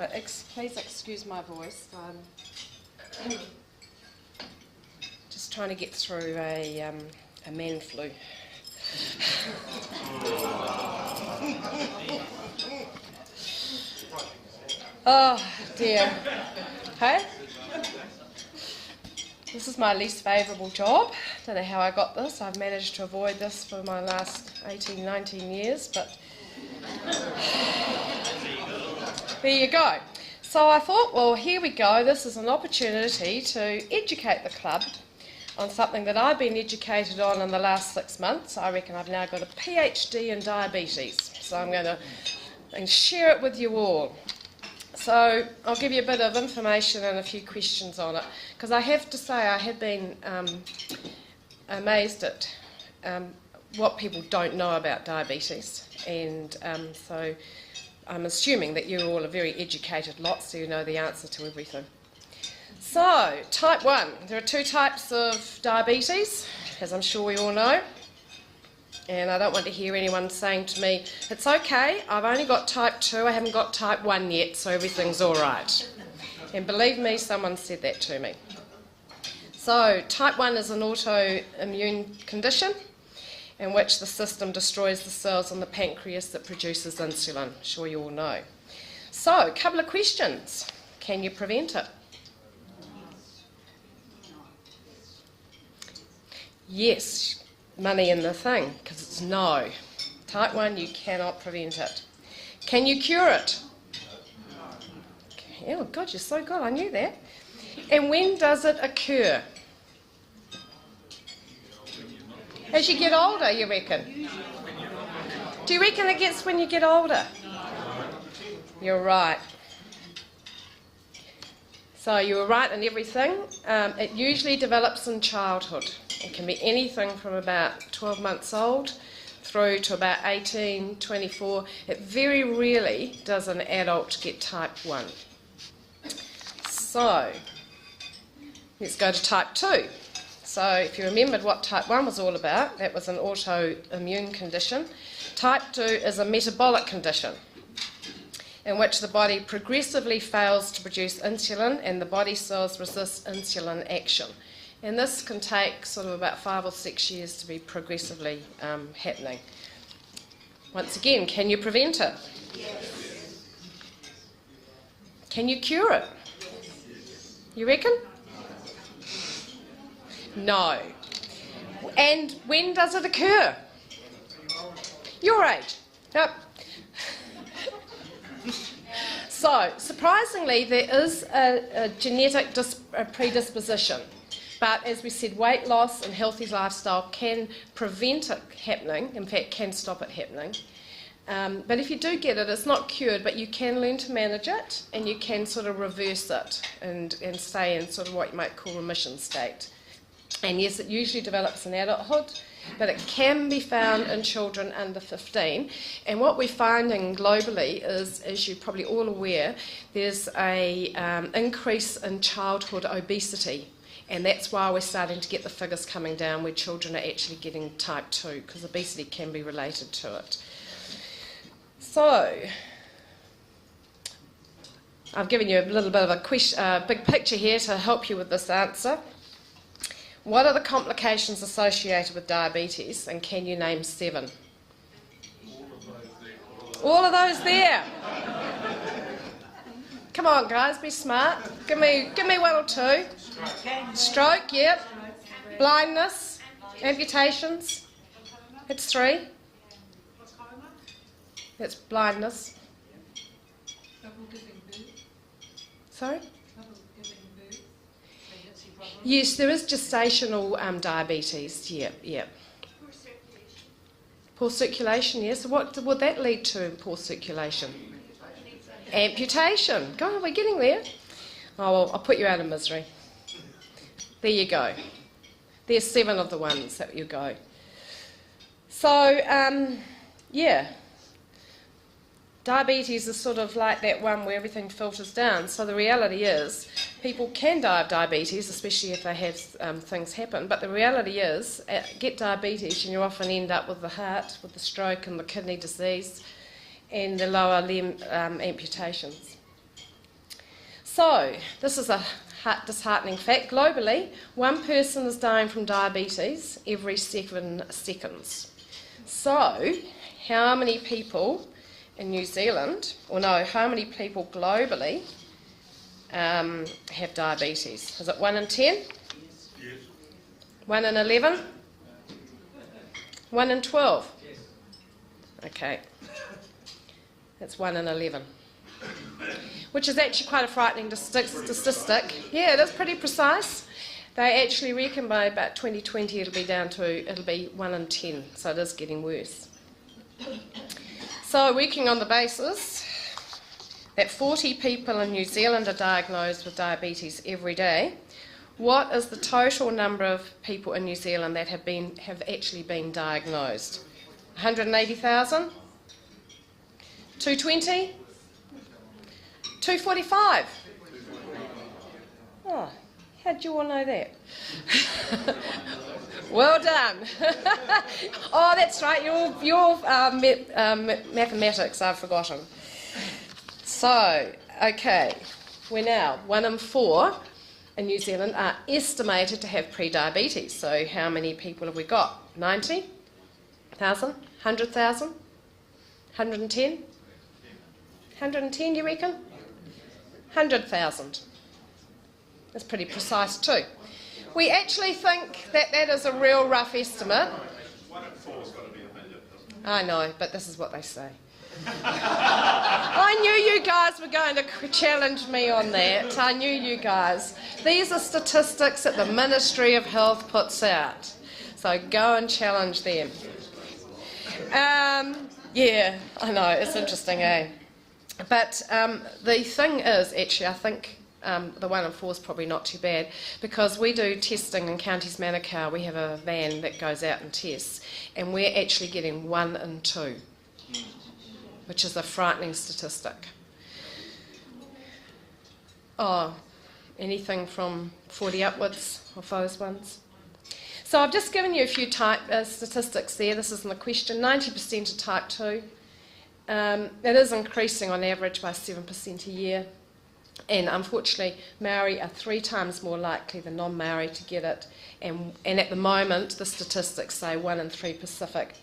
But please excuse my voice. Just trying to get through a man flu. Oh dear. Hey? This is my least favourable job. Don't know how I got this. I've managed to avoid this for my last 18, 19 years, but there you go. So I thought, well, here we go. This is an opportunity to educate the club on something that I've been educated on in the last 6 months. I reckon I've now got a PhD in diabetes, so I'm going to share it with you all. So I'll give you a bit of information and a few questions on it, because I have to say I have been amazed at what people don't know about diabetes, and so I'm assuming that you all are very educated lot, so you know the answer to everything. So, type 1. There are 2 types of diabetes, as I'm sure we all know. And I don't want to hear anyone saying to me, it's okay, I've only got type 2, I haven't got type 1 yet, so everything's all right. And believe me, someone said that to me. So, type 1 is an autoimmune condition in which the system destroys the cells in the pancreas that produces insulin. I'm sure you all know. So, a couple of questions. Can you prevent it? Yes. Money in the thing, because it's no. Type 1, you cannot prevent it. Can you cure it? Okay. Oh God, you're so good, I knew that. And when does it occur? As you get older, you reckon? Do you reckon it gets when you get older? You're right. So you were right in everything. It usually develops in childhood. It can be anything from about 12 months old through to about 18, 24. It very rarely does an adult get type 1. So, let's go to type 2. So, if you remembered what type 1 was all about, that was an autoimmune condition. Type 2 is a metabolic condition in which the body progressively fails to produce insulin and the body cells resist insulin action. And this can take sort of about 5 or 6 years to be progressively happening. Once again, can you prevent it? Yes. Can you cure it? You reckon? No. And when does it occur? Your age. Yep. So, surprisingly, there is a genetic predisposition. But as we said, weight loss and healthy lifestyle can prevent it happening, in fact can stop it happening. But if you do get it, it's not cured, but you can learn to manage it and you can sort of reverse it and stay in sort of what you might call remission state. And yes, it usually develops in adulthood, but it can be found in children under 15. And what we're finding globally is, as you're probably all aware, there's an increase in childhood obesity. And that's why we're starting to get the figures coming down where children are actually getting type 2, because obesity can be related to it. So, I've given you a little bit of a big picture here to help you with this answer. What are the complications associated with diabetes, and can you name 7? All of those there. Come on, guys, be smart. Give me 1 or 2. Stroke, yep. Blindness, amputations. It's 3. That's blindness. Sorry? Yes, there is gestational diabetes. Yep. Poor circulation, yes. So what would that lead to in poor circulation? Amputation. God, we're getting there. Oh, well, I'll put you out of misery. There you go. There's 7 of the ones that you go. So, yeah. Diabetes is sort of like that one where everything filters down. So the reality is people can die of diabetes, especially if they have things happen. But the reality is, get diabetes and you often end up with the heart, with the stroke and the kidney disease and the lower limb amputations. So, this is a disheartening fact. Globally, one person is dying from diabetes every 7 seconds. So, how many people in New Zealand, or no, how many people globally have diabetes? Is it 1 in 10? Yes. 1 in 11? 1 in 12? Yes. Okay. That's 1 in 11. Which is actually quite a frightening statistic. Yeah, that's pretty precise. They actually reckon by about 2020 it'll be 1 in 10, so it is getting worse. So working on the basis that 40 people in New Zealand are diagnosed with diabetes every day, what is the total number of people in New Zealand that have actually been diagnosed? 180,000? 220? 245? Oh, how did you all know that? Well done. Oh, that's right, your mathematics I've forgotten. So, okay, we're now 1 in 4 in New Zealand are estimated to have pre-diabetes. So how many people have we got? 90,000? 100,000? 110? 110, you reckon? 100,000. That's pretty precise too. We actually think that that is a real rough estimate. 1 in 4's got to be 1 million. I know, but this is what they say. I knew you guys were going to challenge me on that. I knew you guys. These are statistics that the Ministry of Health puts out. So go and challenge them. Yeah, I know, it's interesting, eh? But the thing is, actually, I think the 1 in 4 is probably not too bad, because we do testing in Counties Manukau. We have a van that goes out and tests, and we're actually getting 1 in 2, which is a frightening statistic. Oh, anything from 40 upwards of those ones. So I've just given you a few statistics there. This is in the question. 90% are type 2. It is increasing on average by 7% a year. And unfortunately, Maori are 3 times more likely than non-Maori to get it. And at the moment, the statistics say 1 in 3 Pacific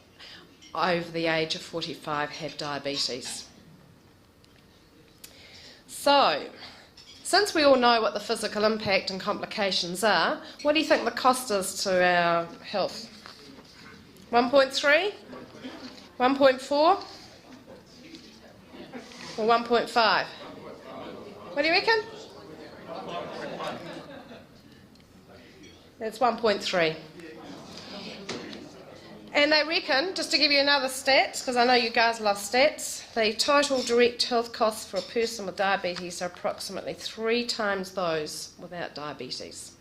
over the age of 45 have diabetes. So, since we all know what the physical impact and complications are, what do you think the cost is to our health? 1.3? 1.4? Or 1.5? What do you reckon? It's 1.3. And they reckon, just to give you another stats, because I know you guys love stats, the total direct health costs for a person with diabetes are approximately 3 times those without diabetes.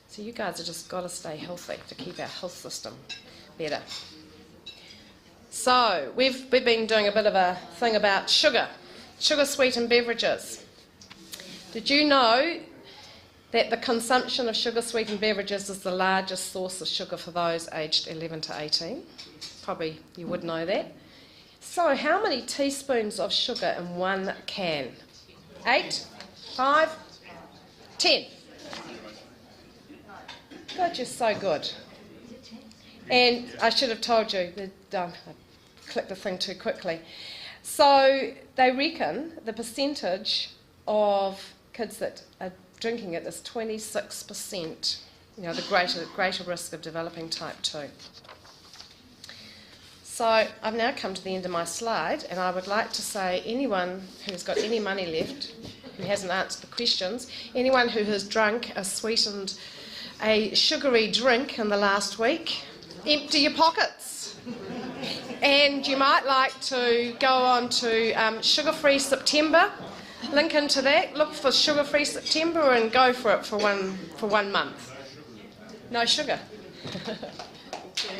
So you guys have just got to stay healthy to keep our health system better. So we've been doing a bit of a thing about sugar sweetened beverages. Did you know that the consumption of sugar-sweetened beverages is the largest source of sugar for those aged 11 to 18? Probably you would know that. So how many teaspoons of sugar in 1 can? 8? 5? 10? God, you're so good. And I should have told you, I clicked the thing too quickly. So they reckon the percentage of kids that are drinking it is 26%, the greater risk of developing type 2. So I've now come to the end of my slide, and I would like to say anyone who's got any money left, who hasn't answered the questions, anyone who has drunk a sugary drink in the last week, empty your pockets. And you might like to go on to Sugar-Free September. Link into that, look for Sugar-Free September and go for it for one month. No sugar. Thank you.